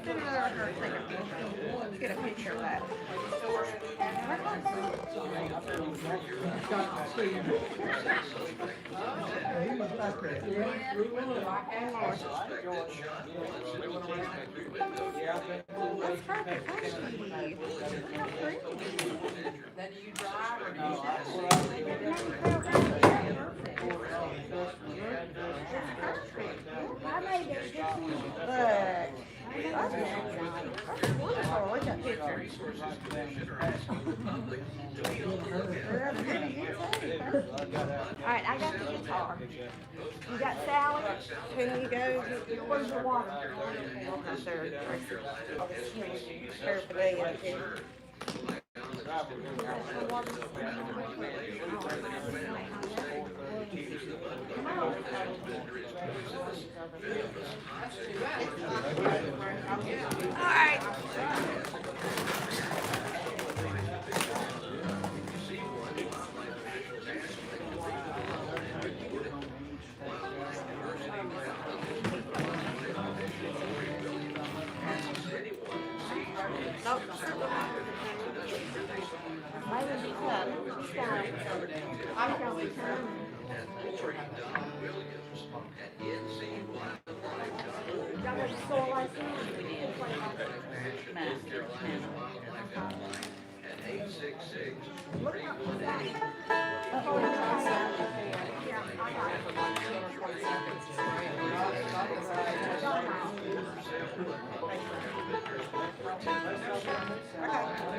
Let's get a picture of that. That's perfect. Thank you. How pretty. Now, do you drive or do you I made it. But that's wonderful. Look at that picture. All right, I got the guitar. You got Sally? Can you go? Where's your water? Up there, Tracy. Paraphernalia, too. All right. Nope. Why would you come? I'm going to come. Y'all have a store license? Look out for that. Oh, yeah, I got it for like 10 or 20 seconds.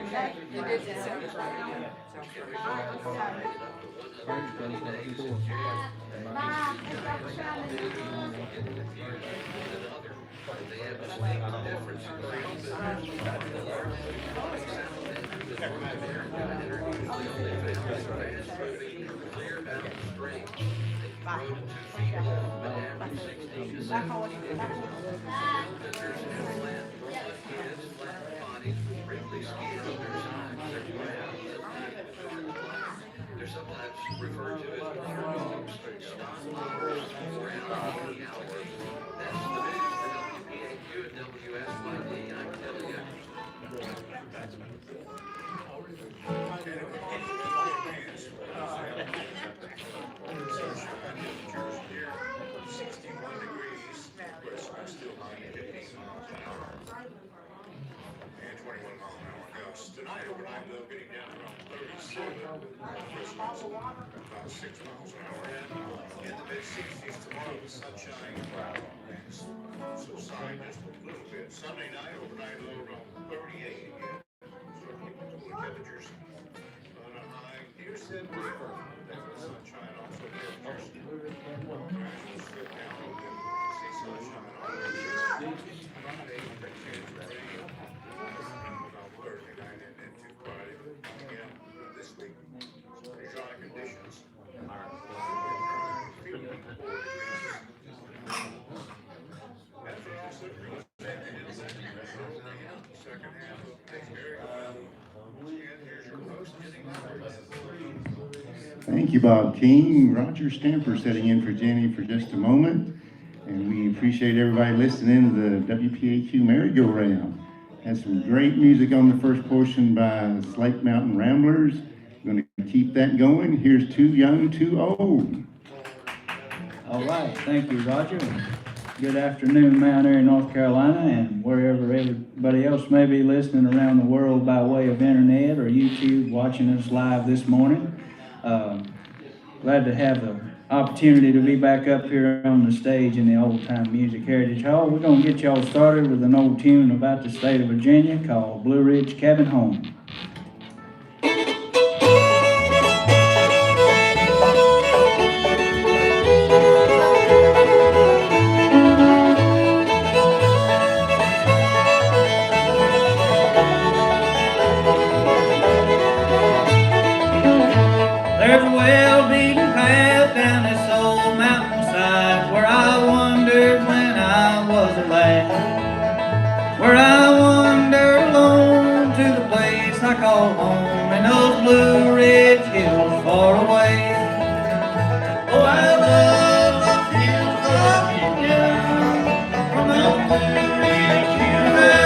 Okay. You did just sound right. They're sometimes referred to as watermelons. That's the vision for WPAQ and WSYD, I tell you. Tonight, overnight, though, getting down around 37. Christmas, about 6 miles an hour. In the mid-60s tomorrow, the sunshine and subside just a little bit. Sunday night, overnight, low around 38 again. So cooler temperatures on a high. Here's the sunshine also temperatures. We'll slip down a little bit. See sunshine all over. Monday, this week, pretty dry conditions. Second half of next area. And here's your host, Thank you, Bob King. Roger Stamper setting in for Jenny for just a moment. And we appreciate everybody listening to the WPAQ merry-go-round. Had some great music on the first portion by Slate Mountain Ramblers. Going to keep that going. Here's Too Young, Too Old. All right, thank you, Roger. Good afternoon, Mount Airy, North Carolina, and wherever everybody else may be listening around the world by way of internet or YouTube, watching us live this morning. Glad to have the opportunity to be back up here on the stage in the Old Time Music Heritage Hall. We're going to get y'all started with an old tune about the state of Virginia called Blue Ridge Cabin Home. There's a well-beaten path down this old mountainside where I wandered when I was a lad. Where I wander alone to the place I call home in those Blue Ridge hills far away. Oh, I love those hills of Virginia from those Blue Ridge hills.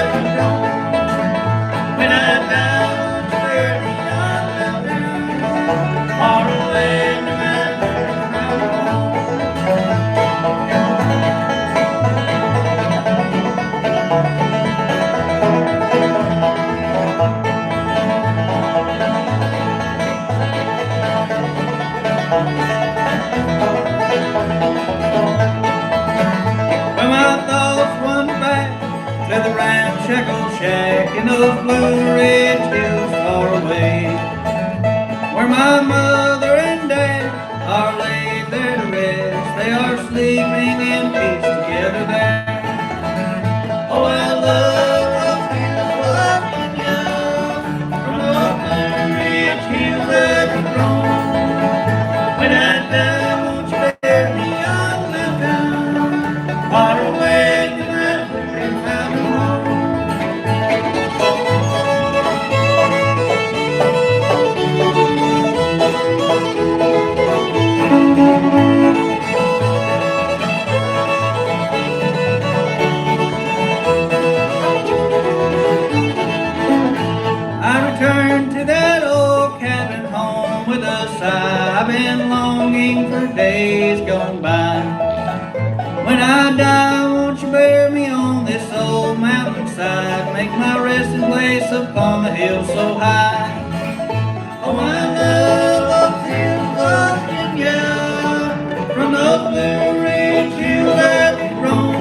shack in those Blue Ridge hills far away, where my mother and dad are laid there to rest. They are sleeping in peace together there. Oh, I love those hills looking young from those Blue Ridge hills that have grown. When I die, won't you bear me on the mountain, far away to my pretty mountain home. I return to that old cabin home with a sigh. I've been longing for days gone by. When I die, won't you bury me on this old mountainside? Make my resting place upon the hill so high. Oh, I love those hills looking young from those Blue Ridge hills that we've grown.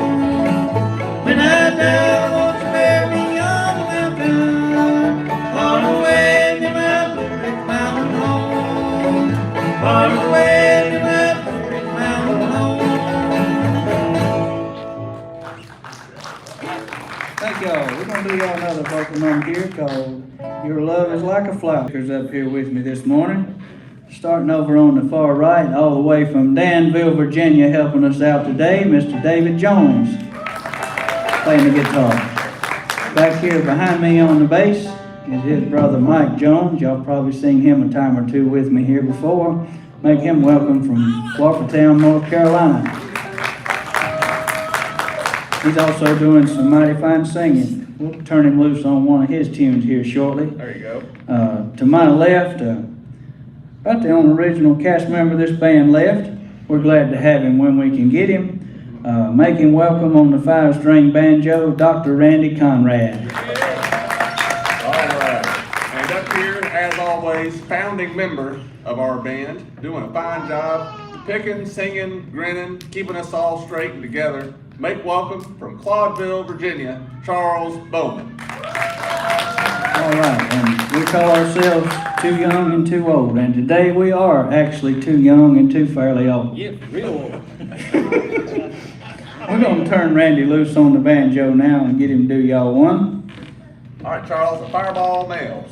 When I die, won't you bury me on the mountain, far away to my Blue Ridge mountain home, far away to my Blue Ridge mountain home. Thank y'all. We're gonna do y'all another vocal number here called Your Love Is Like a Flower. Who's up here with me this morning? Starting over on the far right, all the way from Danville, Virginia, helping us out today, Mr. David Jones, playing the guitar. Back here behind me on the bass is his brother Mike Jones. Y'all probably seen him a time or two with me here before. Make him welcome from Walkertown, North Carolina. He's also doing some mighty fine singing. We'll turn him loose on one of his tunes here shortly. There you go. To my left, about the only original cast member of this band left. We're glad to have him when we can get him. Make him welcome on the 5-string banjo, Dr. Randy Conrad. All right. And up here, as always, founding member of our band, doing a fine job, picking, singing, grinning, keeping us all straight and together. Make welcome from Claudeville, Virginia, Charles Bowman. All right, and we call ourselves Too Young and Too Old, and today we are actually too young and too fairly old. Yeah, real old. We're going to turn Randy loose on the banjo now and get him to do y'all one. All right, Charles, a fireball nail.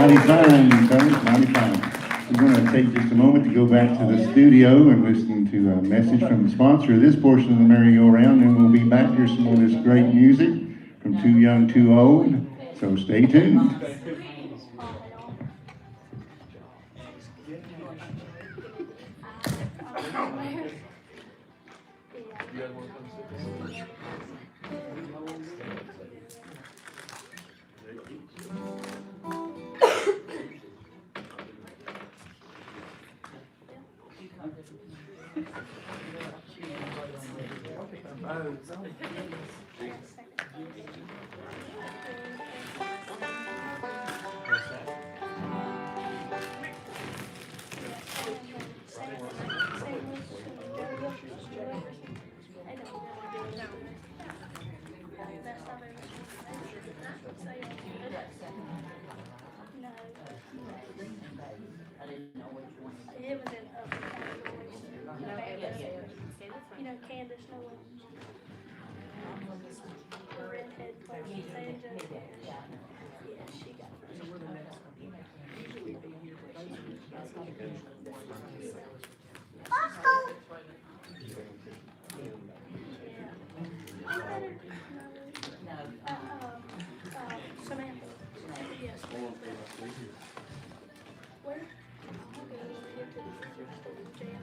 Mighty fine, fellas, mighty fine. We're going to take just a moment to go back to the studio and listen to a message from the sponsor of this portion of the merry-go-round, and we'll be back to hear some more of this great music from Too Young, Too Old. So stay tuned. You know, Candace Owens. The redhead player from Santa. Yeah, she got Samantha. Yes. Where? I'll go over here to the jail.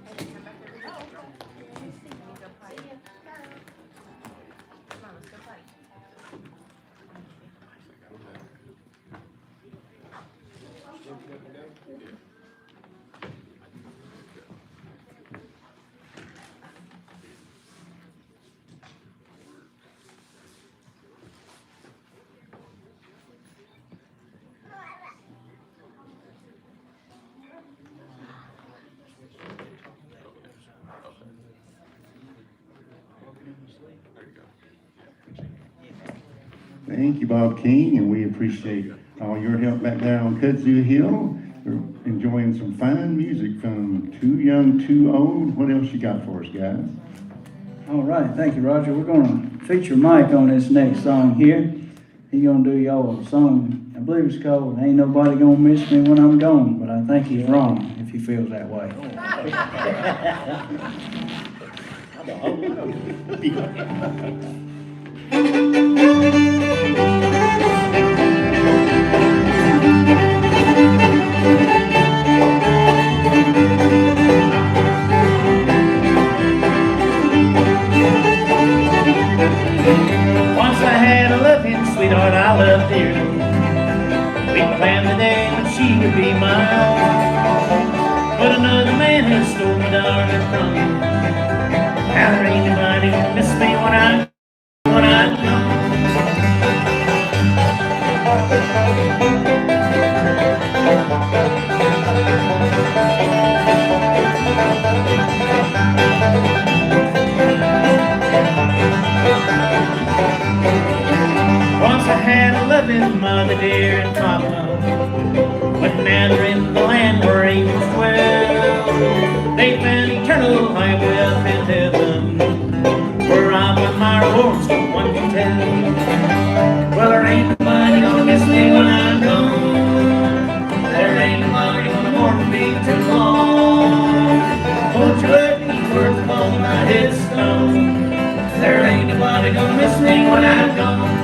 Thank you, Bob King, and we appreciate all your help back there on Kudzu Hill. We're enjoying some fine music from Too Young, Too Old. What else you got for us, guys? All right, thank you, Roger. We're gonna feature Mike on this next song here. He's gonna do y'all a song, I believe it's called "Ain't Nobody Gonna Miss Me When I'm Gone," but I think he's wrong if he feels that way. Once I had a loving sweetheart I loved dearly. We planned the day when she would be my own. But another man has stole my darling from me. Now there ain't nobody gonna miss me when I'm gone. Once I had a loving mother dear and papa, but now they're in the land where angels dwell. They found eternal life up in heaven, where I won my rewards, no one can tell. Well, there ain't nobody gonna miss me when I'm gone. There ain't nobody gonna mourn me too long. Won't you let these words upon my headstone? There ain't nobody gonna miss me when I'm gone.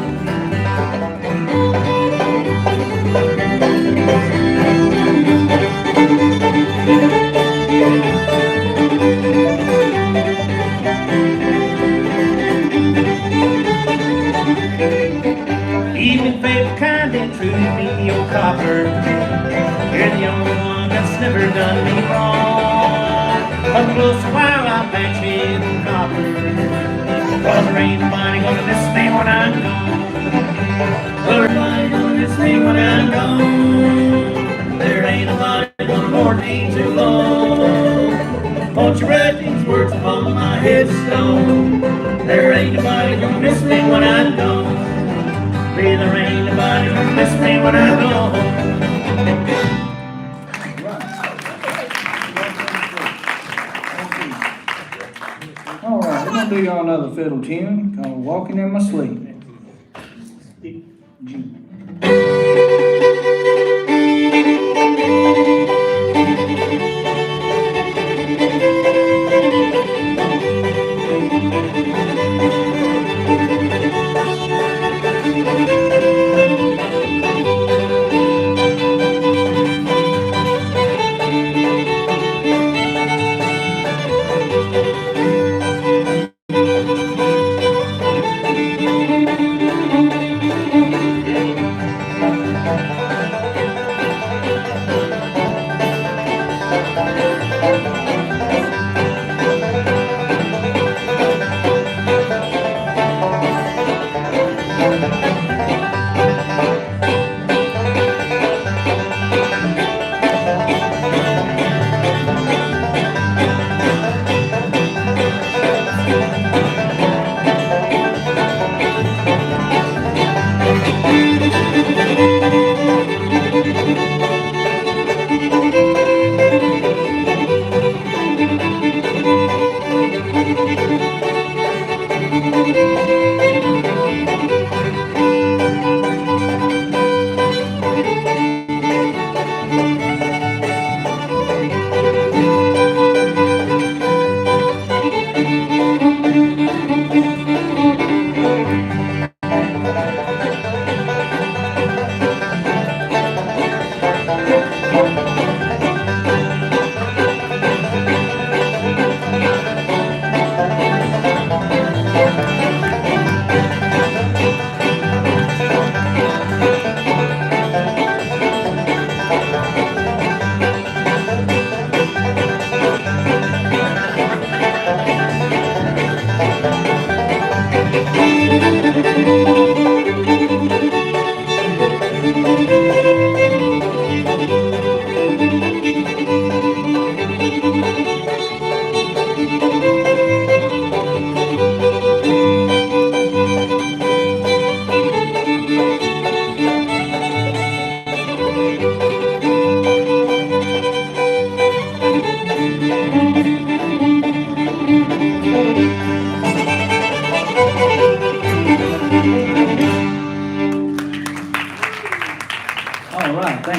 Even faithful, kind, and true to me, old copper, you're the only one that's never done me wrong. Come close a while, I'll patch you in copper, 'cause there ain't nobody gonna miss me when I'm gone. Well, everybody gonna miss me when I'm gone. There ain't nobody gonna mourn me too long. Won't you write these words upon my headstone? There ain't nobody gonna miss me when I'm gone. There ain't nobody gonna miss me when I'm gone. All right, we're gonna do y'all another fiddle tune called "Walking in My Sleep." G.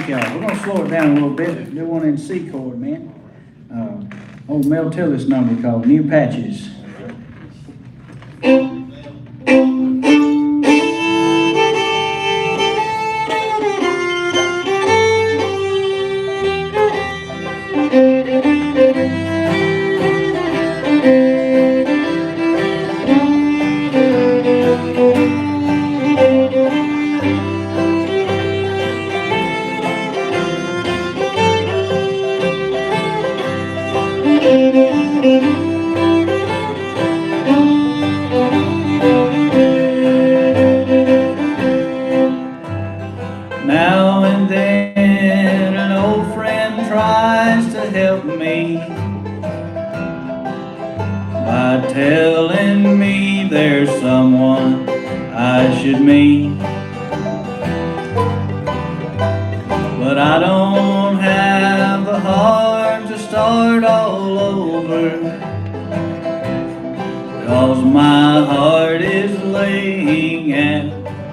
Thank y'all. We're gonna slow it down a little bit. Do one in C chord, man. Old Mel Tillis number called New Patches. Now and then an old friend tries to help me by telling me there's someone I should meet. But I don't have the heart to start all over, 'cause my heart is laying at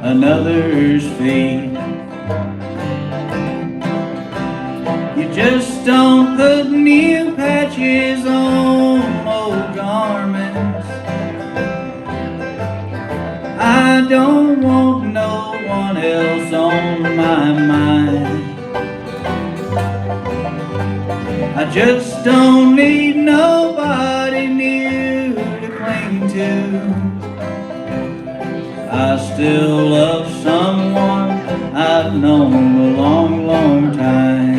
another's feet. You just don't put new patches on old garments. I don't want no one else on my mind. I just don't need nobody new to cling to. I still love someone I've known a long, long time.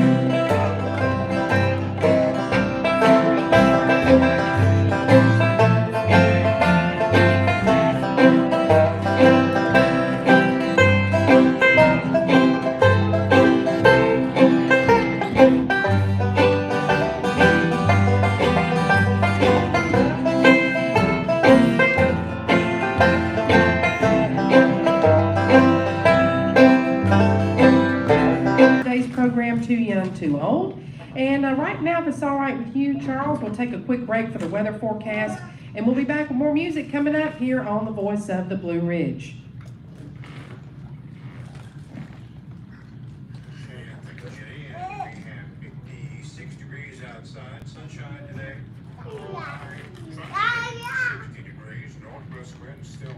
Too Young, Too Old. And right now, if it's all right with you, Charles, we'll take a quick break for the weather forecast, and we'll be back with more music coming up here on the Voice of the Blue Ridge. And thank you, Jenny. And we have 56 degrees outside, sunshine today. 60 degrees, northwest wind still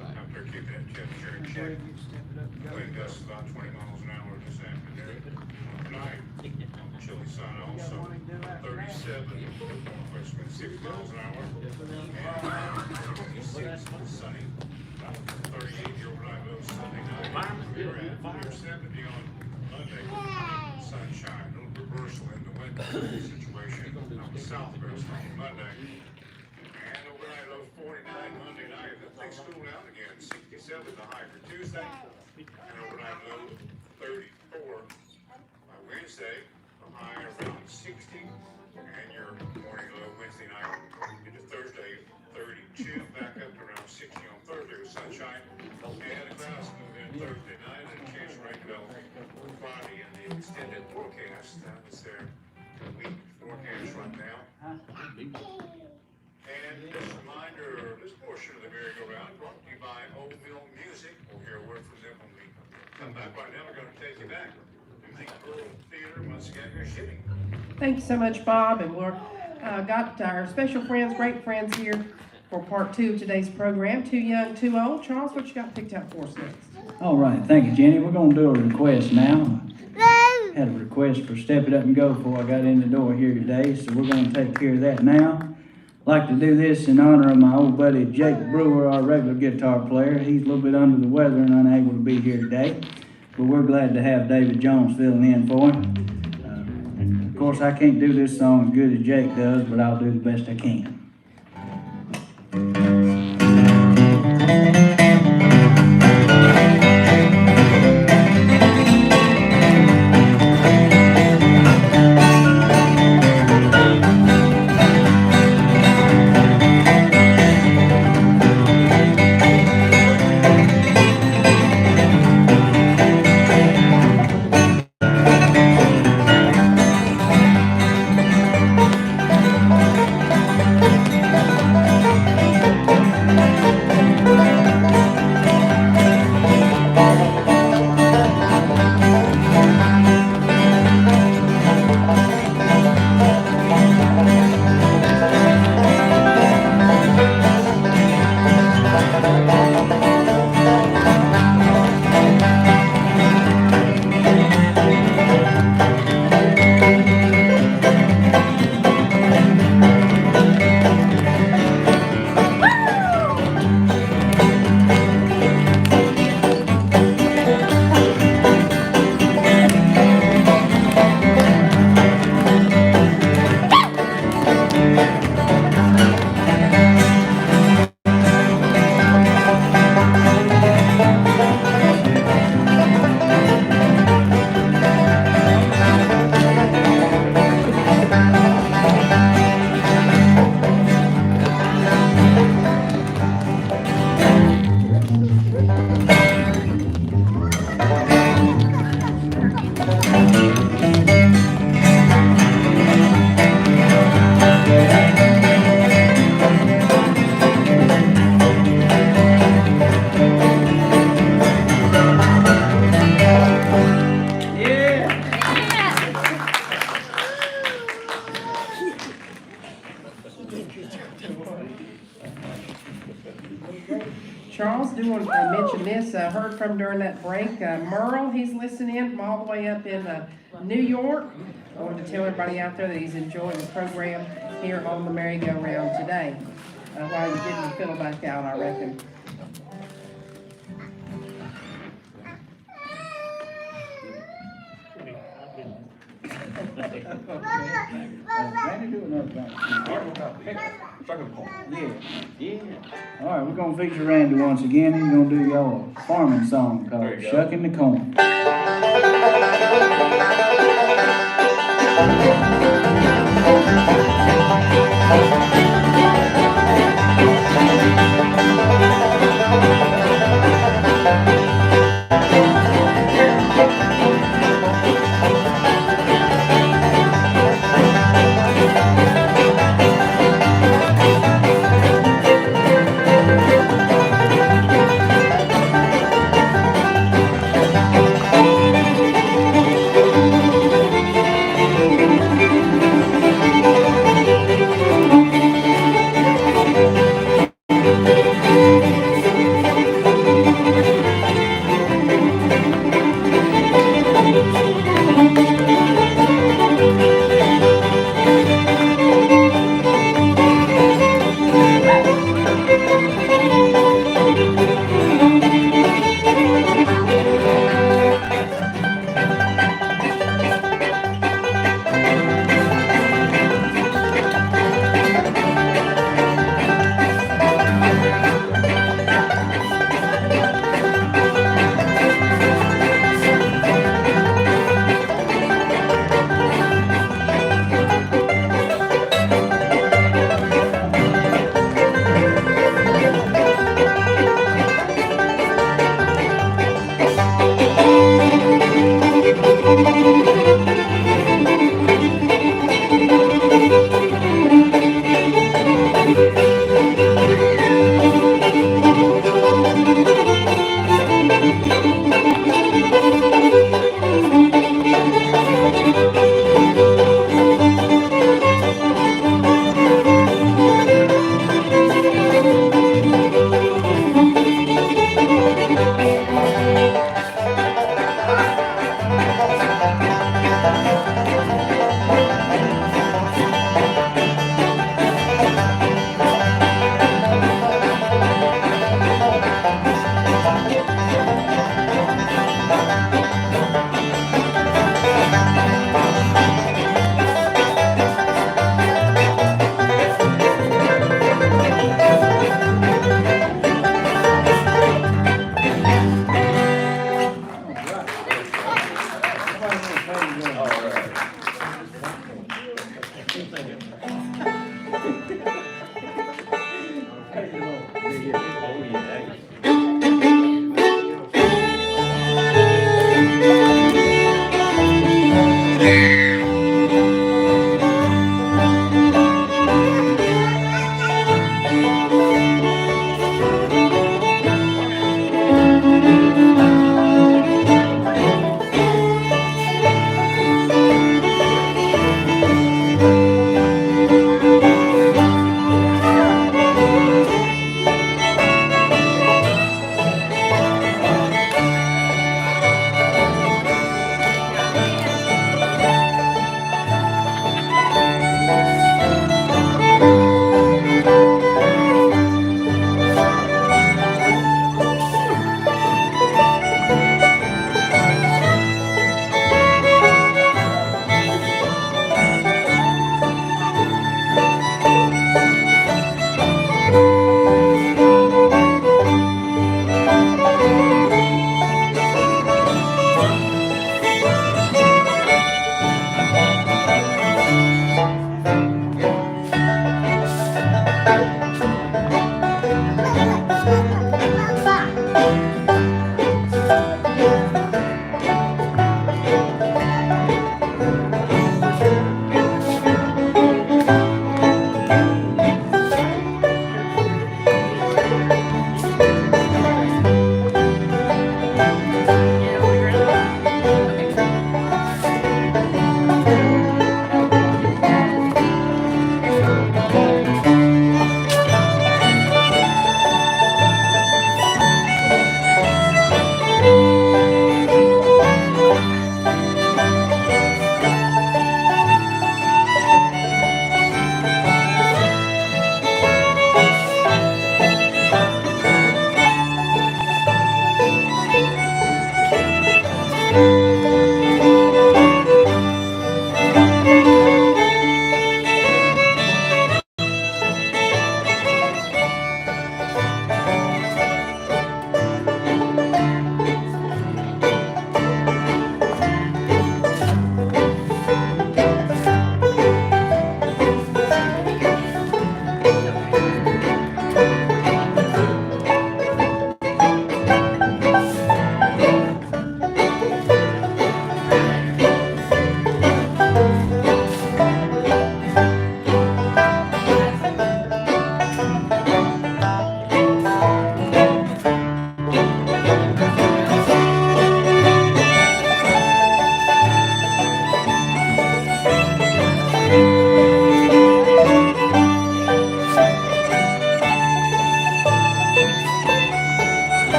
out there, keep that temperature in check. Wind gusts about 20 miles an hour this afternoon. Tonight, chilly sun also, 37, northwest wind 6 miles an hour. And 26, sunny, 38 your overnight low Sunday night. We're at 470 on Monday. Sunshine, a little reversal in the wind situation on the southwest on Monday. And overnight low 49 Monday night. Then things cool down again. 67 the high for Tuesday. And overnight low 34 by Wednesday. The high around 60. And your morning low Wednesday night into Thursday 32. Back up to around 60 on Thursday with sunshine. And the clouds move in Thursday night. And a chance of rain developing Friday in the extended forecast. That was their week forecast right now. And this reminder, this portion of the merry-go-round brought to you by Oakville Music. We'll hear a word from them when we come back. Right now, we're going to take you back to the Rural Theater. Once again, here's shipping. Thank you so much, Bob, and we're got our special friends, great friends here for part 2 of today's program, Too Young, Too Old. Charles, what you got picked out for us next? All right, thank you, Jenny. We're gonna do a request now. Had a request for Step It Up and Go before I got in the door here today, so we're gonna take care of that now. Like to do this in honor of my old buddy Jake Brewer, our regular guitar player. He's a little bit under the weather and unable to be here today, but we're glad to have David Jones filling in for him. Of course, I can't do this song as good as Jake does, but I'll do the best I can. following this, heard from during that break, Merle, he's listening in from all the way up in New York. I wanted to tell everybody out there that he's enjoying the program here on the merry-go-round today. While you're getting the fiddle back out, I reckon. Randy, do another thing. Second point. Yeah. All right, we're gonna feature Randy once again. He's gonna do y'all a farming song There called you go. Shucking the Corn.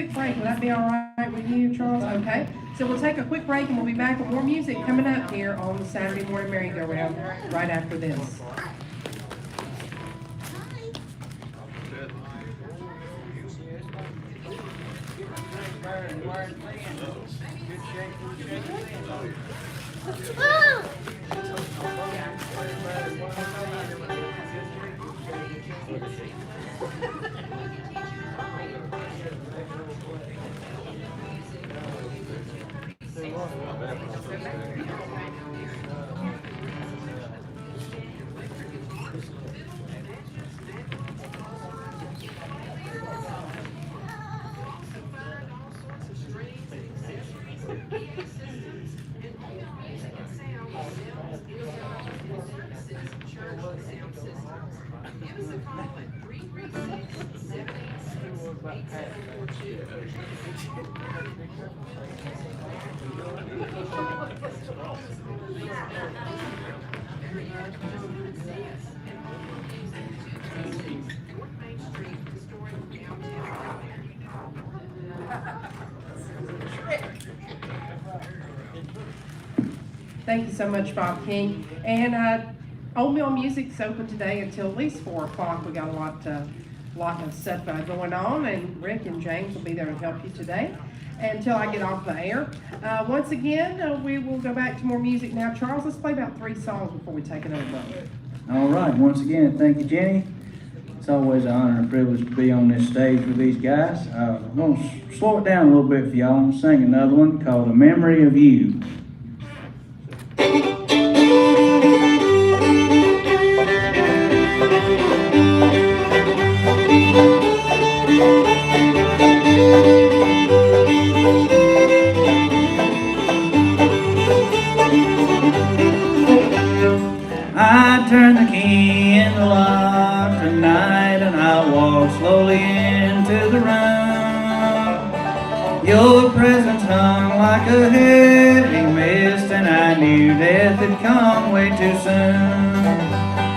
quick break. Will that be all right with you, Charles? Okay. So we'll take a quick break and we'll be back with more music coming up here on the Saturday Morning Merry-Go-Round right after this. Thank you so much, Bob King. And Old Mill Music's open today until at least 4 o'clock. We got a lot of stuff going on, and Rick and James will be there to help you today until I get off the air. Once again, we will go back to more music now. Charles, let's play about 3 songs before we take another break. All right, once again, thank you, Jenny. It's always an honor and privilege to be on this stage with these guys. I'm going to slow it down a little bit for y'all and sing another one called A Memory of You. I turned the key in the lock tonight and I walked slowly into the room. Your presence hung like a heavy mist and I knew death had come way too soon.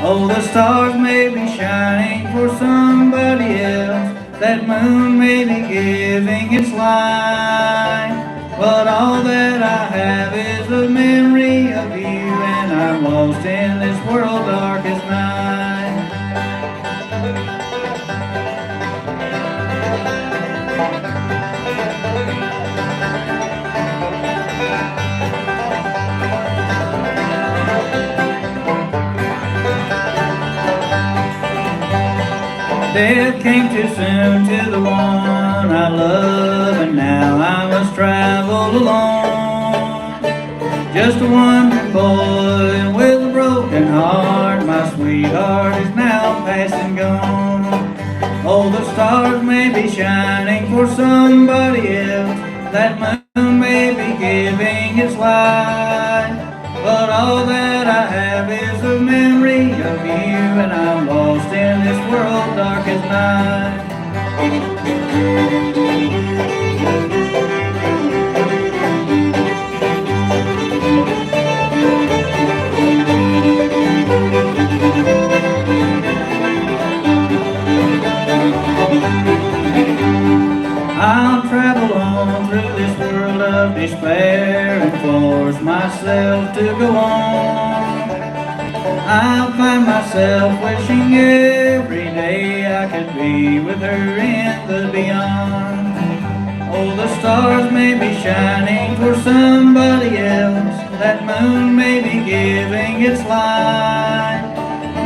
Oh, the stars may be shining for somebody else, that moon may be giving its light, but all that I have is a memory of you, and I'm lost in this world dark as night. Death came too soon to the one I love, and now I must travel alone. Just a wandering boy with a broken heart, my sweetheart is now past and gone. Oh, the stars may be shining for somebody else, that moon may be giving its light, but all that I have is a memory of you, and I'm lost in this world dark as night. I'll travel on through this world of despair and force myself to go on. I'll find myself wishing every day I could be with her in the beyond. Oh, the stars may be shining for somebody else, that moon may be giving its light,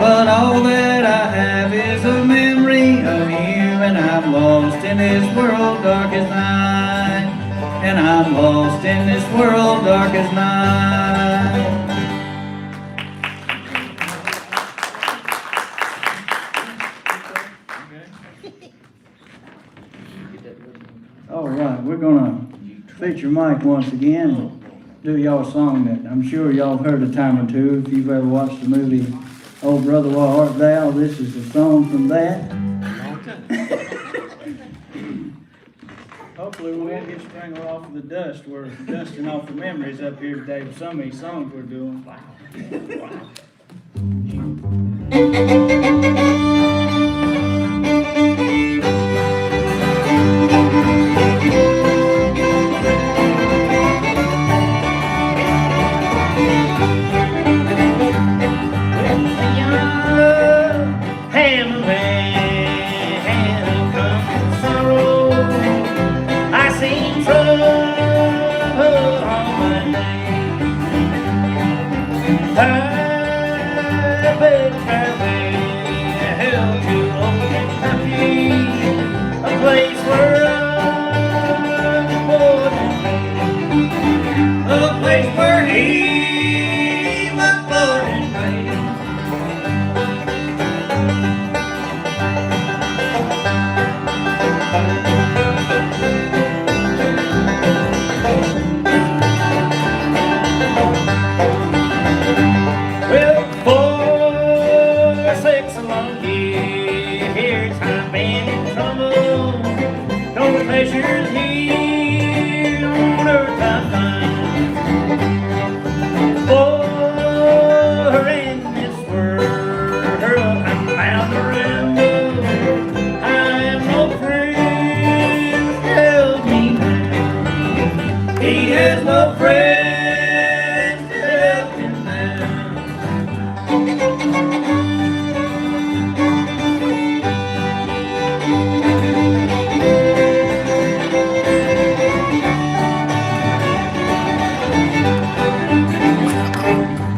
but all that I have is a memory of you, and I'm lost in this world dark as night, and I'm lost in this world dark as night. All right, we're gonna feature Mike once again and do y'all a song that I'm sure y'all have heard a time or two. If you've ever watched the movie Oh Brother Where Art Thou, this is a song from that. Hopefully we won't get strangled off of the dust. We're dusting off the memories up here today with some of these songs we're doing. Wow. I've been traveling hell to old Kentucky, a place where I'm born and raised, a place where he was born and raised. Well, 4, 6 long years I've been in trouble. No pleasures here on earth I find. For in this world I'm bound to ramble. I have no friends to help me now. He has no friends to help him now.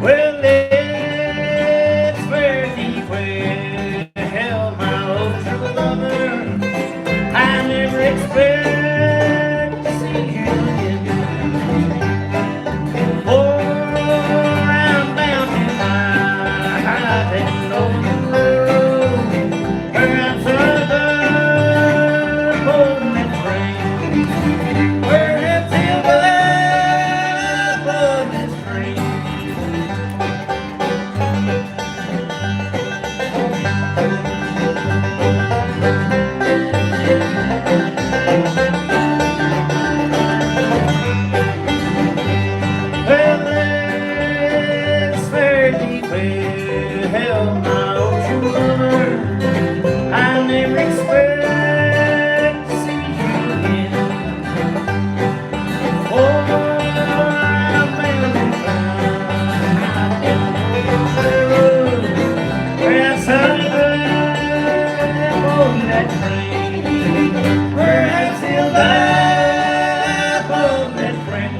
Well, it's where deep well, my old true lover, I never expect to see him again. For I'm bound to hide and over the road, where I'm southern born and raised, where I'm silver born and raised. Well, that's where deep well, my old true lover, I never expect to see you again. Oh, I'm bound and bound where I saw on that train, where I still live on that train.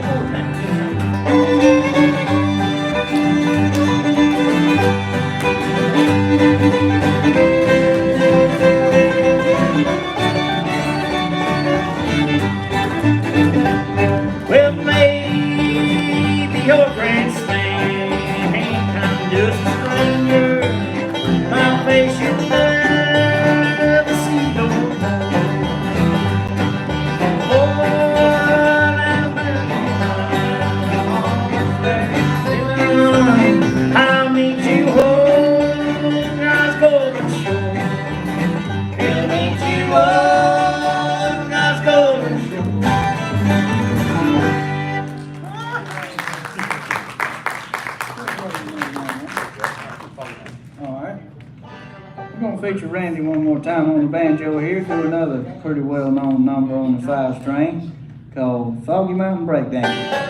Well, maybe your grandstand, I'm just a stranger. My face you'll never see no more. Oh, I'm I'll meet you on God's golden shore. I'll meet you on God's golden shore. All right. We're gonna feature Randy one more time on the banjo here, do another pretty well-known number on the 5-string called Foggy Mountain Breakdown.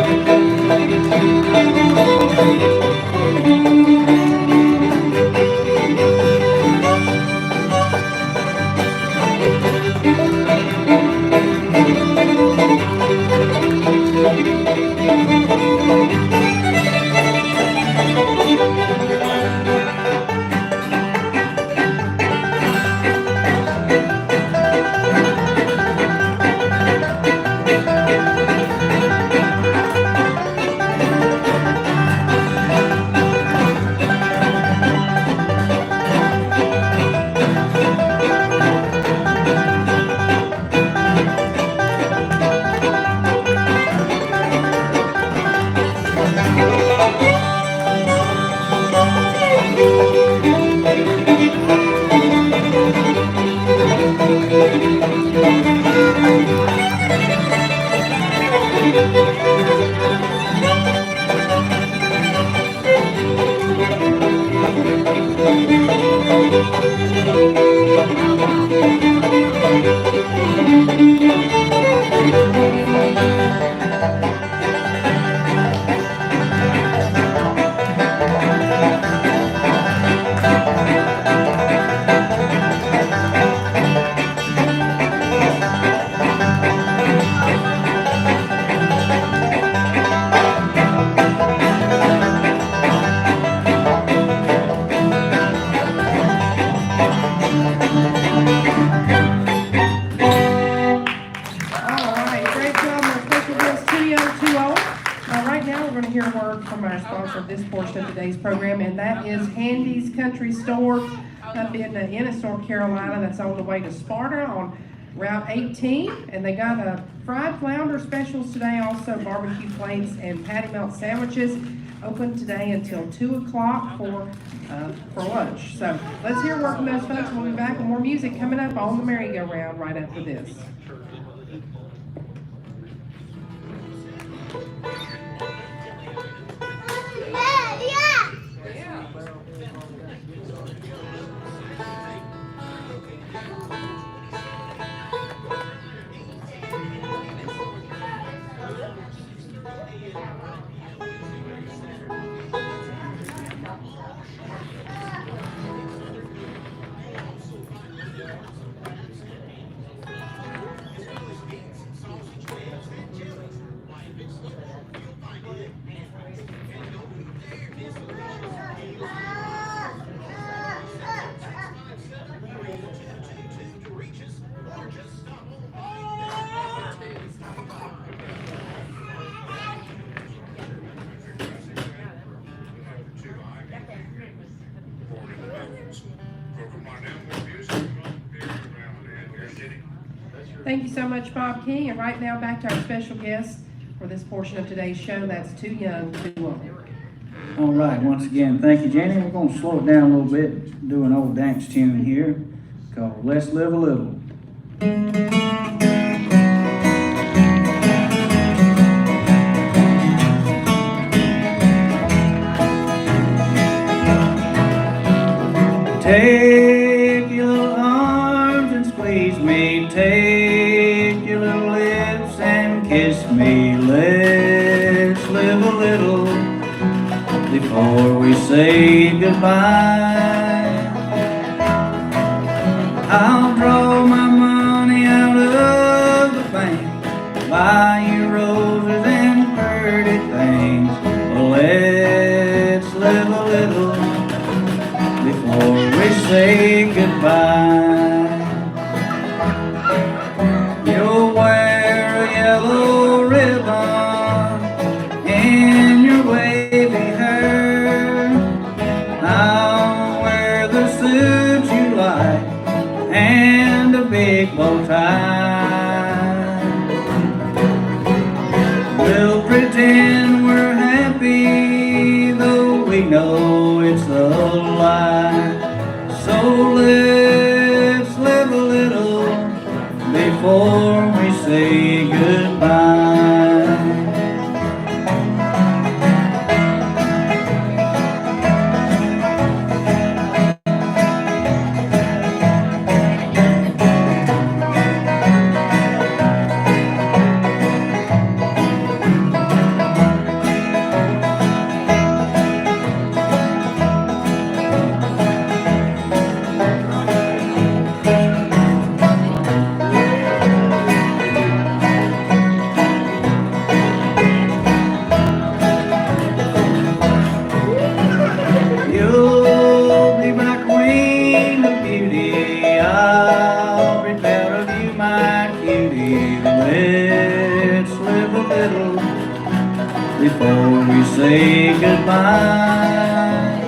Thank you. for this portion of today's program, and that is Handy's Country Store up in Ennis, North Carolina. That's on the way to Sparta on Route 18, and they got fried flounder specials today, also barbecue plates and patty melt sandwiches. Open today until 2 o'clock for lunch. So let's hear Working Those Folks. We'll be back with more music coming up on the merry-go-round right after this. Thank you so much, Bob King. And right now, back to our special guest for this portion of today's show. That's Too Young, Too Old. All right, once again, thank you, Jenny. We're going to slow it down a little bit, do an old dance tune here called Let's Live a Little. Take your little arms and squeeze me, take your little lips and kiss me. Let's live a little before we say goodbye. I'll draw my money out of the bank, buy you roses and pretty things. Let's live a little before we say goodbye. You'll wear a yellow ribbon in your wavy hair. I'll wear the suit you like and a big bow tie. We'll pretend we're happy, though we know it's a lie. So let's live a little before we say goodbye. You'll be my queen of beauty, I'll be proud of you, my cutie. Let's live a little before we say goodbye.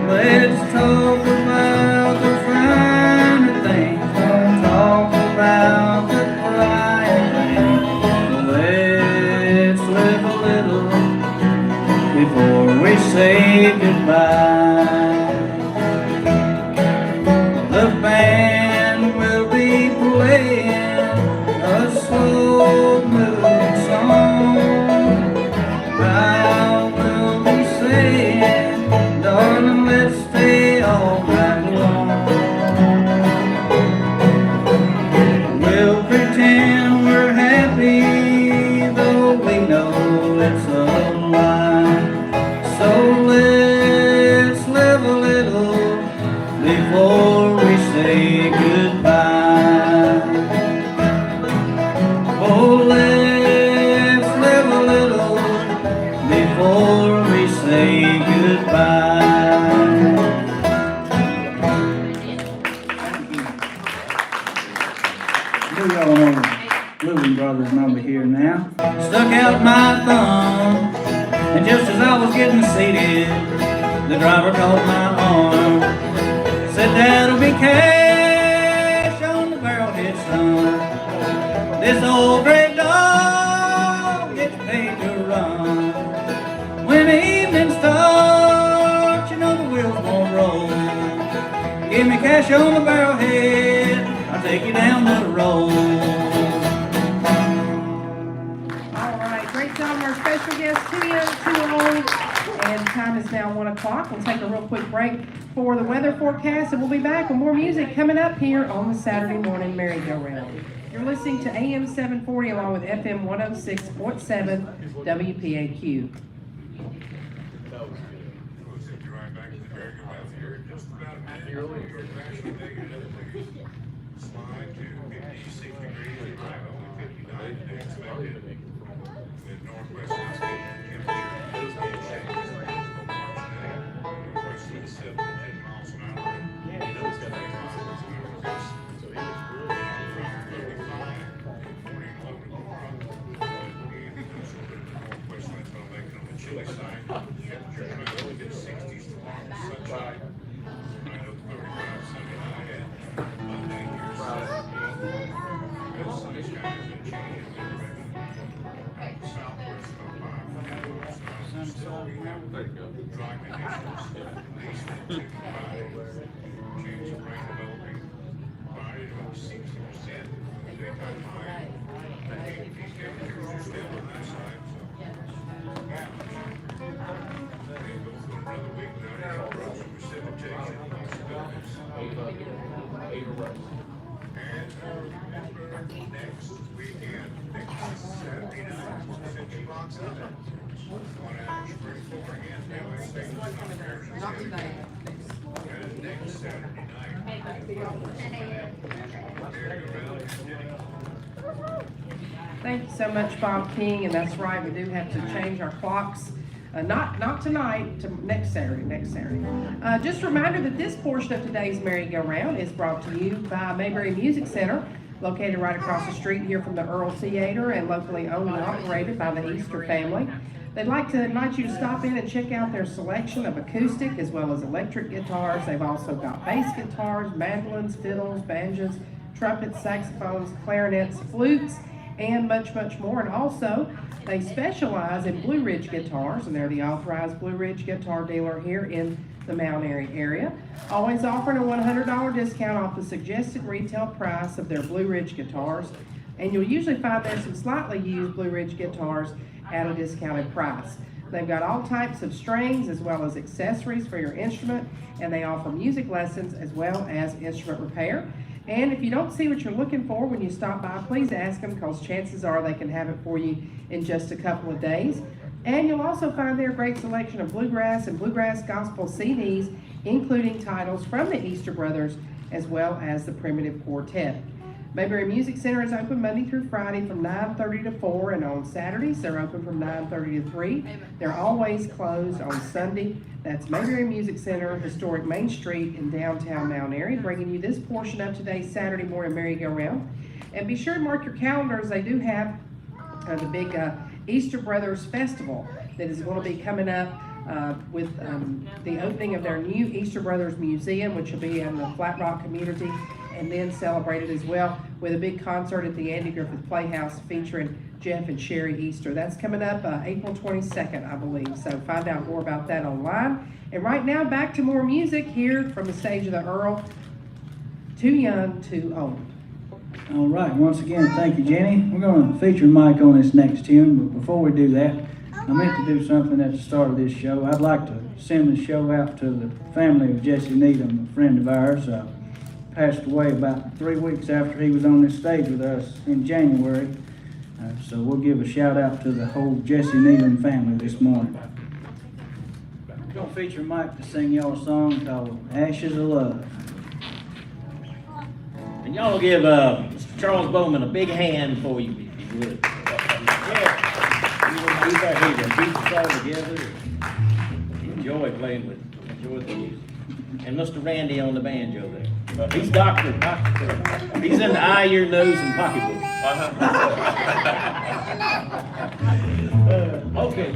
Let's talk about the finer things, don't talk about the crying things. Let's live a little before we say goodbye. The band will be playing a slow moving song. I will be saying, darling, let's stay all night long. We'll pretend we're happy, though we know it's a lie. So let's live a little before we say goodbye. Oh, let's live a little before we say goodbye. Do y'all know Blues Brothers number here now? Stuck out my thumb And just as I was getting seated, the driver caught my arm. Said that'll be cash on the barrelhead, son. This old great dog gets paid to run. When the evening starts, you know the wheels won't roll. Give me cash on the barrelhead, I'll take you down the road. All right, great job, our special guest, too young, too old. And time is now 1 o'clock. We'll take a real quick break for the weather forecast, and we'll be back with more music coming up here on the Saturday morning merry-go-round. You're listening to AM 740 along with FM 106.7 WPAQ. Drive back to the merry-go-round here in just about a minute. Your fashion day, another day. Slide to 56 degrees in high, only 59 today expected. The northwest temperature does get changed. West wind 7 to 10 miles an hour. Yeah, he knows that. Chilly side, temperature trying to look at 60s tomorrow, sunshine. I know 35, sunny high at Monday here, Saturday. Good sunny skies and changing direction. Southwest about 5 miles an hour. Still we have dry conditions. East at 2 to 5. Chance of rain developing. Friday to about 60%. Daytime high. These temperatures are still on that side. Another week now, approaching precipitation possibilities. And next weekend, next Saturday night, Cincy locks up. 1 hour spring pouring in, now it's staying on Thursday. And next Saturday night. Thank you so much, Bob King, and that's right, we do have to change our clocks. Not tonight, to next Saturday. Just a reminder that this portion of today's merry-go-round is brought to you by Mayberry Music Center, located right across the street here from the Earl Theater and locally owned and operated by the Easter family. They'd like to invite you to stop in and check out their selection of acoustic as well as electric guitars. They've also got bass guitars, mandolins, fiddles, banjos, trumpets, saxophones, clarinets, flutes, and much, much more. And also, they specialize in Blue Ridge guitars, and they're the authorized Blue Ridge guitar dealer here in the Mount Airy area. Always offering a $100 discount off the suggested retail price of their Blue Ridge guitars. And you'll usually find there's some slightly used Blue Ridge guitars at a discounted price. They've got all types of strings as well as accessories for your instrument, and they offer music lessons as well as instrument repair. And if you don't see what you're looking for when you stop by, please ask them, because chances are they can have it for you in just a couple of days. And you'll also find their great selection of bluegrass and bluegrass gospel CDs, including titles from the Easter Brothers as well as the Primitive Quartet. Mayberry Music Center is open Monday through Friday from 9:30 to 4, and on Saturdays they're open from 9:30 to 3. They're always closed on Sunday. That's Mayberry Music Center, historic Main Street in downtown Mount Airy, bringing you this portion of today's Saturday morning merry-go-round. And be sure to mark your calendars. They do have the big Easter Brothers Festival that is going to be coming up with the opening of their new Easter Brothers Museum, which will be in the Flat Rock community, and then celebrated as well with a big concert at the Andy Griffith Playhouse featuring Jeff and Sherry Easter. That's coming up April 22nd, I believe. So find out more about that online. And right now, back to more music here from the stage of the Earl. Too Young, Too Old. All right, once again, thank you, Jenny. We're going to feature Mike on this next tune, but before we do that, I meant to do something at the start of this show. I'd like to send the show out to the family of Jesse Needham, a friend of ours. Passed away about 3 weeks after he was on this stage with us in January. So we'll give a shout out to the whole Jesse Needham family this morning. We're going to feature Mike to sing y'all a song called Ashes of Love. And y'all give Mr. Charles Bowman a big hand for you, if you would. Yeah. You want to do that here, beat us all together. Enjoy playing with them. Enjoy the music. And Mr. Randy on the banjo there. He's doctor. He's in the eye, ear, nose, and pocketbook. Okay,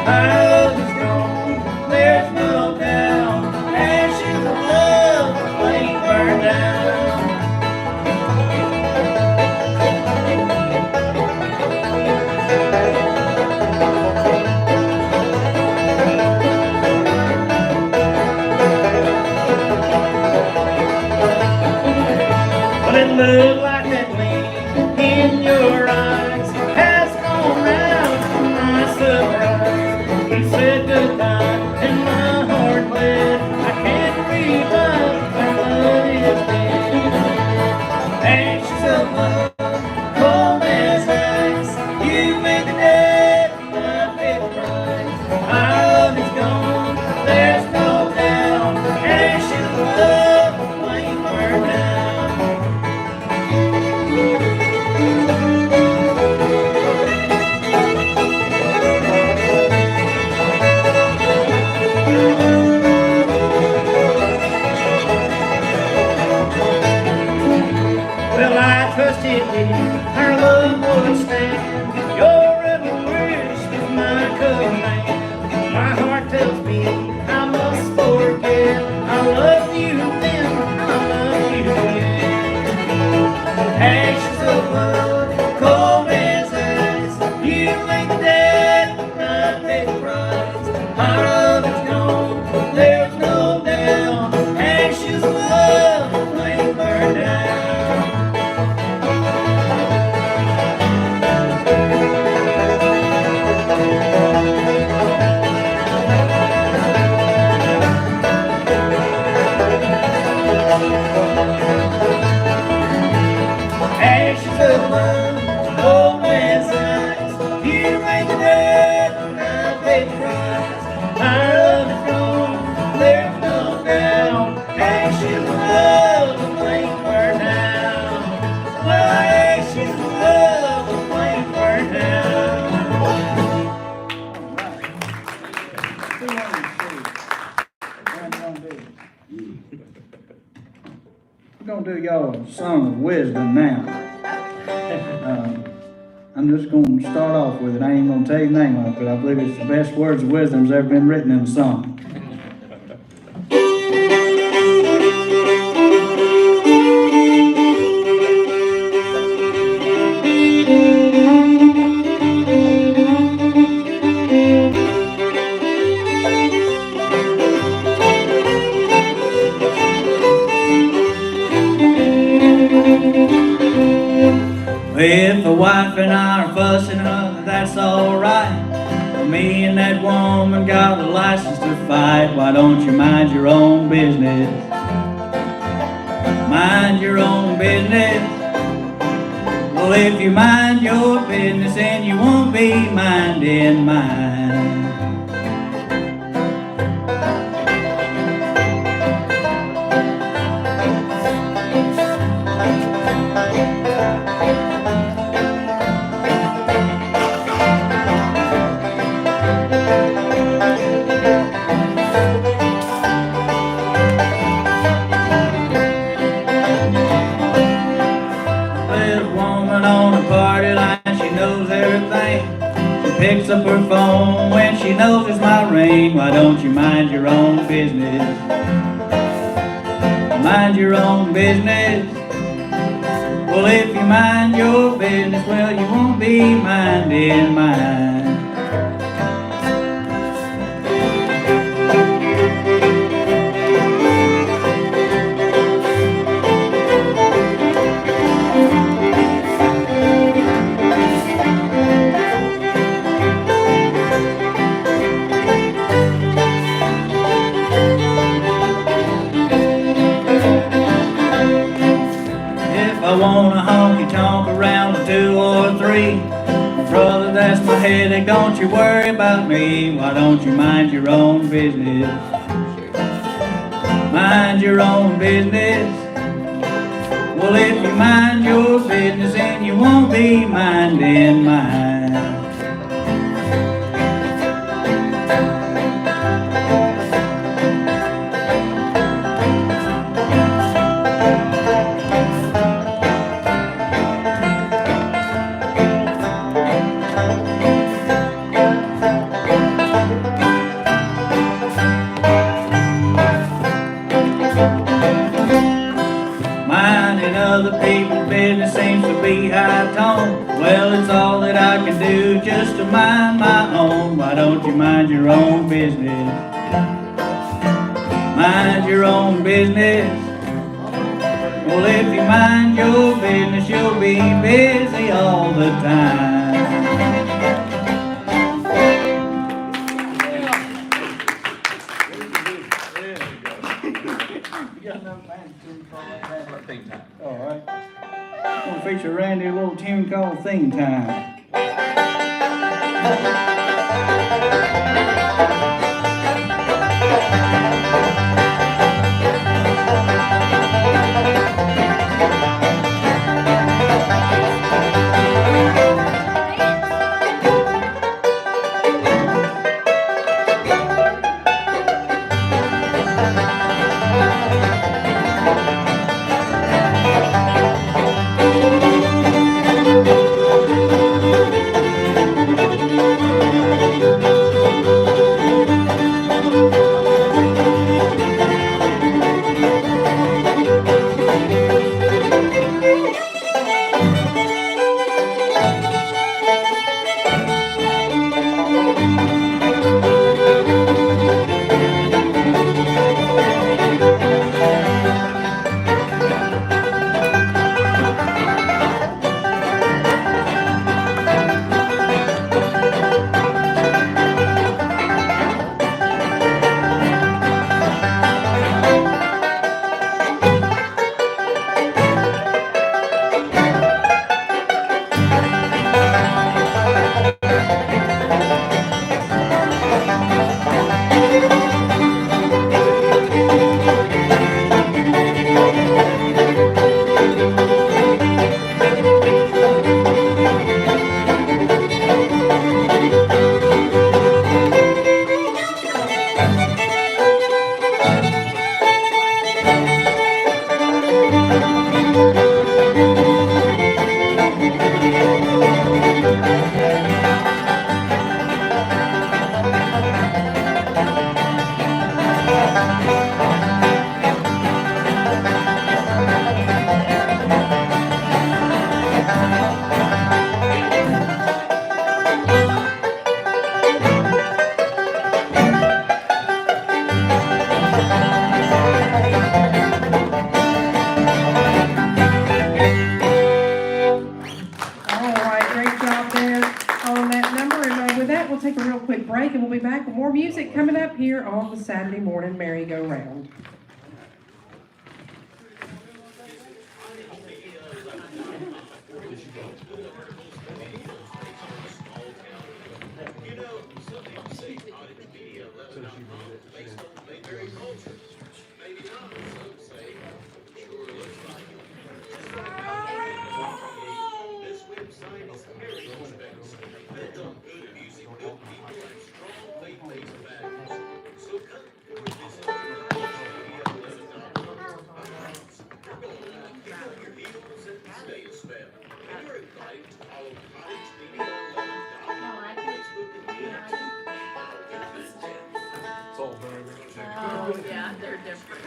Our love is gone, there's no doubt. Ashes of love, the flame burned down. But it looked like that gleam in your eyes has gone round to my surprise. You said goodbye and my heart bled. I can't revive our love is dead. Ashes of love, cold as ice. You made the dead my big prize. Our love is gone, there's no doubt. Ashes of love, the flame burned down. Well, I trusted thee, our love would stand. Your every wish is my command. My heart tells me I must forget. I loved you then, I love you again. Ashes of love, cold as ice. You make the dead my big prize. Our love is gone, there's no doubt. Ashes of love, the flame burned down. Ashes of love, cold as ice. You make the dead my big prize. Our love is gone, there's no doubt. Ashes of love, the flame burned down. Well, ashes of love, the flame burned down. We're gonna do y'all a song of wisdom now. I'm just gonna start off with it. I ain't gonna tell you the name of it, but I believe it's the best words of wisdom that's ever been written in a song. If the wife and I are fussing, that's alright. Me and that woman got a license to fight. Why don't you mind your own business? Mind your own business. Well, if you mind your business, then you won't be minding mine. Picks up her phone when she knows it's my ring. Why don't you mind your own business? Mind your own business. Well, if you mind your business, well, you won't be minding mine. I want a honky-tonk around a 2 or 3. Brother, that's my headache, don't you worry about me. Why don't you mind your own business? Mind your own business. Well, if you mind your business, then you won't be minding mine. just to mind my own. Why don't you mind your own business? Mind your own business. Well, if you mind your business, you'll be busy all the time. Theme time. All right. I'm gonna feature Randy a little tune called Theme Time. All right, great job there on that number. And with that, we'll take a real quick break, and we'll be back with more music coming up here on the Saturday morning merry-go-round. This website is very expensive. Built on good music, good people, and strong faith-based values. So come visit Kick your heels and stay a spell. And you're invited to follow Cottage Media on Facebook and YouTube. It's all very, Yeah, they're different.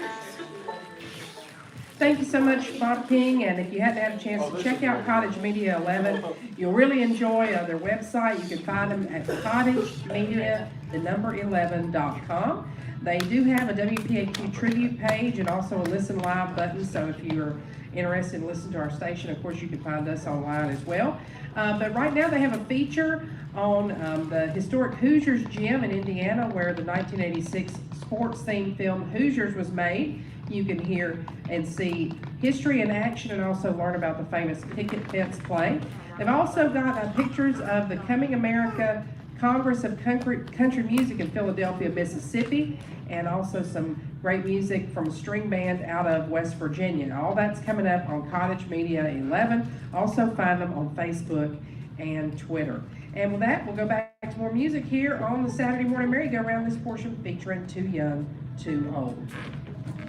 Thank you so much, Bob King, and if you hadn't had a chance to check out Cottage Media 11, you'll really enjoy their website. You can find them at cottagemedia11.com. They do have a WPAQ tribute page and also a listen live button, so if you're interested in listening to our station, of course, you can find us online as well. But right now, they have a feature on the historic Hoosiers Gym in Indiana, where the 1986 sports-themed film Hoosiers was made. You can hear and see history in action and also learn about the famous picket fence play. They've also got pictures of the Coming America Congress of Country Music in Philadelphia, Mississippi, and also some great music from a string band out of West Virginia. All that's coming up on Cottage Media 11. Also find them on Facebook and Twitter. And with that, we'll go back to more music here on the Saturday morning merry-go-round, this portion featuring Too Young, Too Old.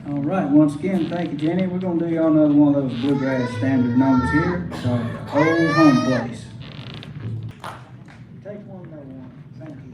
All right, once again, thank you, Jenny. We're gonna do y'all another one of those bluegrass standard numbers here. Called Old Home Place. Take one by one. Thank you.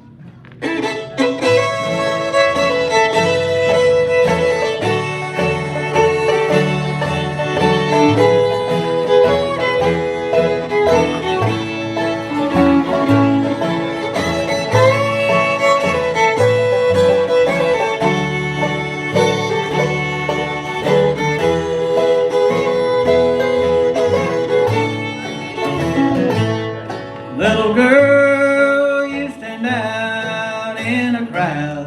a crowd.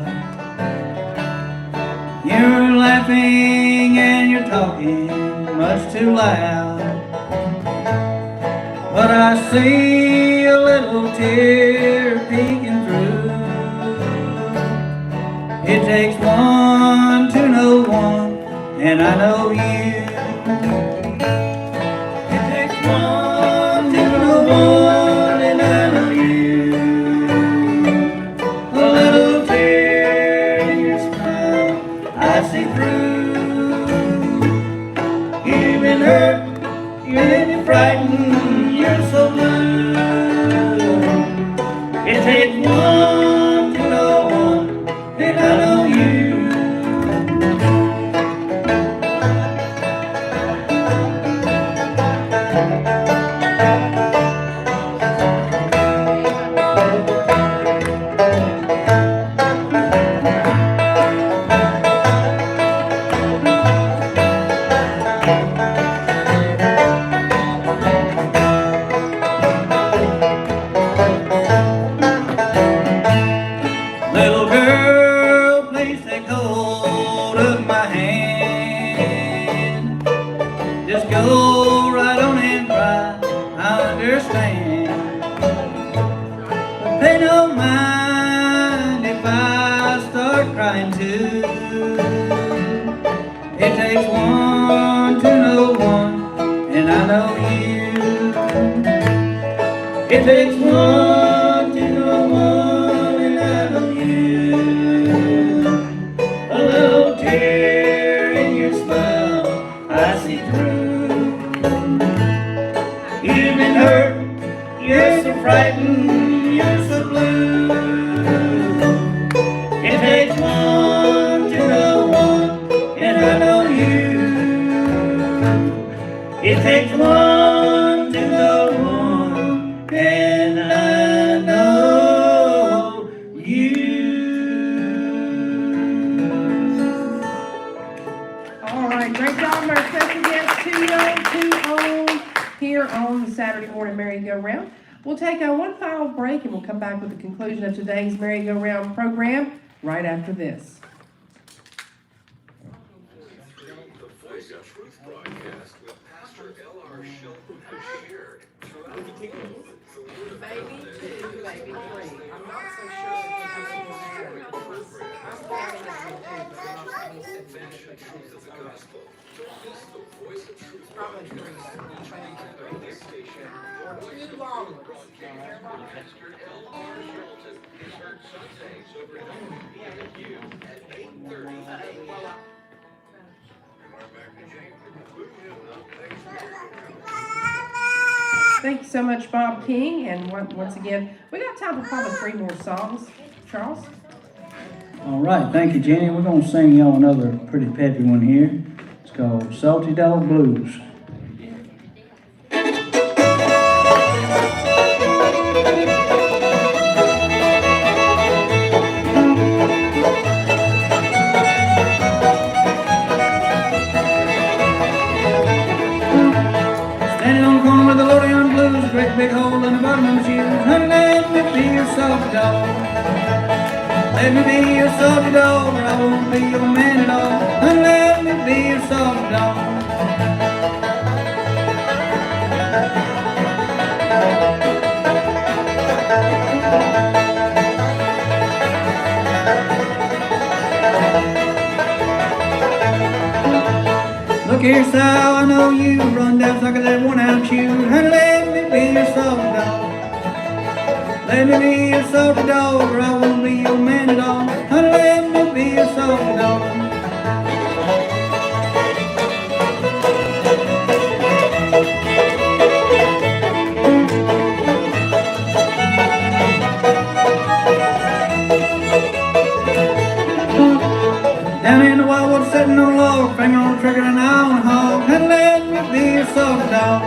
You're laughing and you're talking much too loud. But I see a little tear peeking through. It takes one to know one, and I know you. It takes one to know one, and I know you. A little tear in your smile I see through. You've been hurt, you've been frightened, you're so blue. It takes one to know one, and I know you. Little girl, please take hold of my hand. Just go right on and cry, I understand. But pay no mind if I start crying too. It takes one to know one, and I know you. It takes one to know one, and I know you. A little tear in your smile I see through. You've been hurt, you're so frightened, you're so blue. It takes one to know one, and I know you. It takes one to know one, and I know you. All right, great job, our special guest, Too Young, Too Old, here on the Saturday morning merry-go-round. We'll take one final break and we'll come back with the conclusion of today's merry-go-round program right after this. The Voice of Truth broadcast with Pastor L.R. Shelton has shared throughout the world the word of God. Maybe 2, maybe 3. I'm not so sure if this is Advance the truth of the gospel. Don't miss the Voice of Truth probably 3. broadcast each week on this station. Or 2 long ones. Pastor L.R. Shelton is heard Sundays over at WPAQ at 8:30. Thank you so much, Bob King, and once again, we got time for probably 3 more songs. Charles? All right, thank you, Jenny. We're gonna sing y'all another pretty peppy one here. It's called Salty Dog Blues. Standing on the corner with the Lordian blues, a great big hole in the bottom of my shoes. Honey, let me be your salty dog. Let me be your salty dog, or I won't be your man at all. Honey, let me be your salty dog. Look here, Sal, I know you run down sucker that one-out shoe. Honey, let me be your salty dog. Let me be your salty dog, or I won't be your man at all. Honey, let me be your salty dog. Down in the wildwood, sitting on a log, finger on the trigger and eye on a hog. Honey, let me be your salty dog.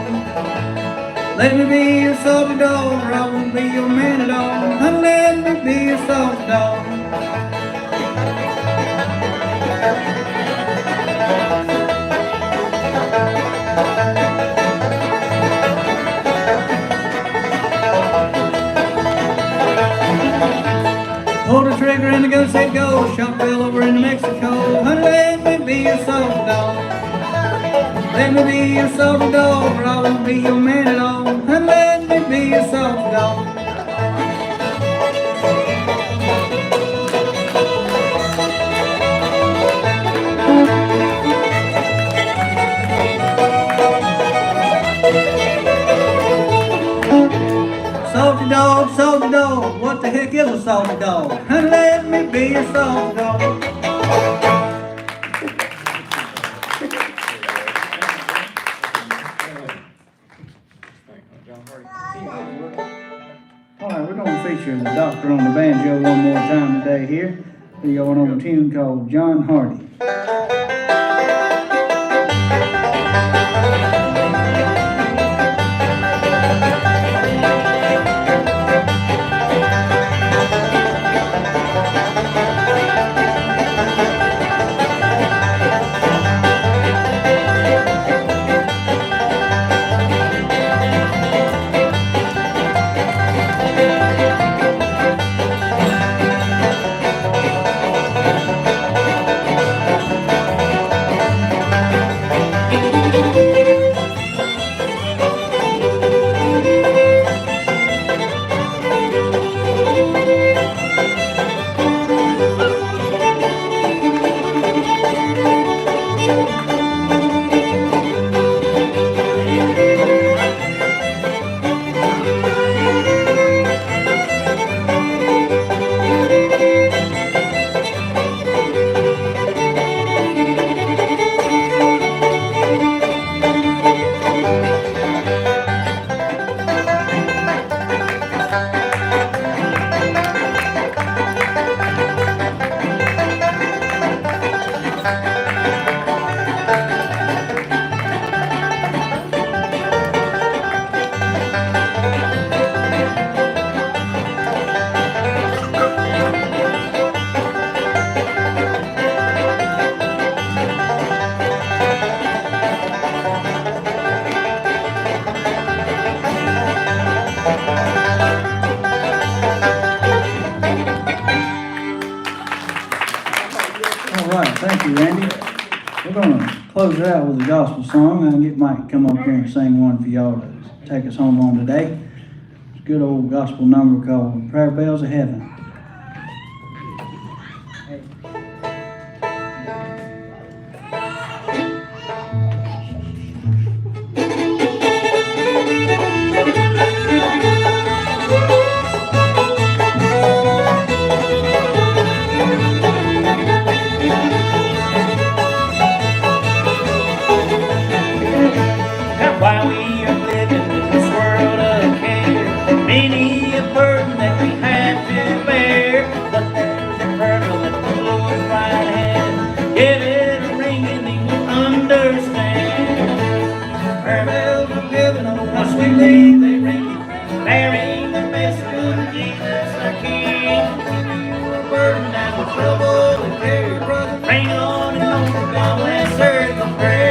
Let me be your salty dog, or I won't be your man at all. Honey, let me be your salty dog. Pulled the trigger and the gun said go. Shot fell over into Mexico. Honey, let me be your soft dog. Let me be your soft dog, or I won't be your man at all. Honey, let me be your soft dog. Salty dog, what the heck is a salty dog? Honey, let me be your salty dog. All right, we're going to feature the doctor on the banjo one more time today here. We're going on a tune called John Hardy. Thank you, Randy. We're going to close it out with a gospel song. I'll get Mike to come up here and sing one for y'all to take us home on today. It's a good old gospel number called Prayer Bells of Heaven. While we are living in this world of care, many a burden that we have to bear, but there's a pearl at the Lord's right hand. Give it a ring and He will understand. Prayer bells of heaven, oh how sweetly they ring, bearing the message of Jesus our King. A burden that will trouble and carry, brother, bring on and on, God will answer your prayer.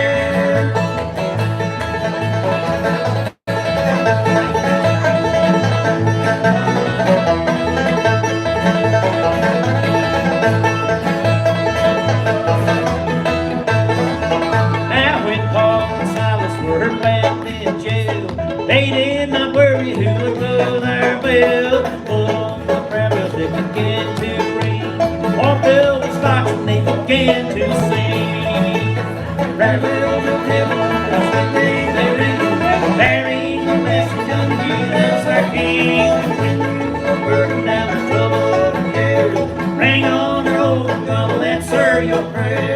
They did not worry who would blow their bell. Oh, the prayer bells they began to ring. All filled with stocks and they began to sing. Prayer bells of heaven, how sweetly they ring, bearing the message of Jesus our King. When you're burdened down with trouble and care, bring on your old God will answer your prayer.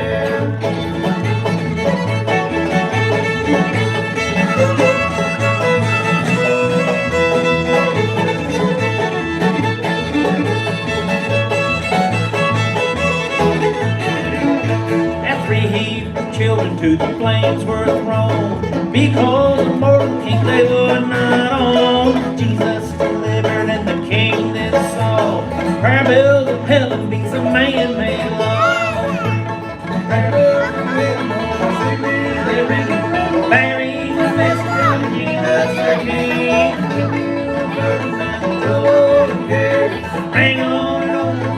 Children to the flames were thrown, because the mortal king they would not own. Jesus delivered and the king then saw, prayer bells of heaven beats a man-made law. Prayer bells of heaven, oh, sweetly they ring, bearing the message of Jesus our King. Burden and trouble and care, bring on and on.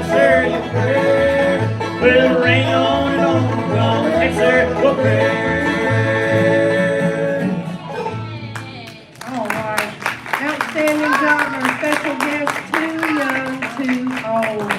answer your prayer. Will ring on and on, gonna answer your prayer. All right. Outstanding job, our special guest, too young, too old.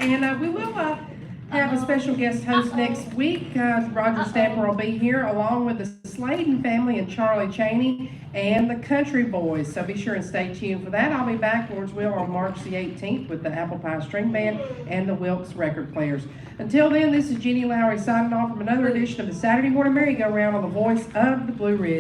And we will have a special guest host next week. Roger Stamper will be here along with the Sladen family and Charlie Cheney and the Country Boys. So be sure and stay tuned for that. I'll be back, Lord's will, on March the 18th with the Apple Pie String Band and the Wilkes Record Players. Until then, this is Jeannie Lowry signing off from another edition of the Saturday Morning Merry-Go-Round on the Voice of the Blue Ridge.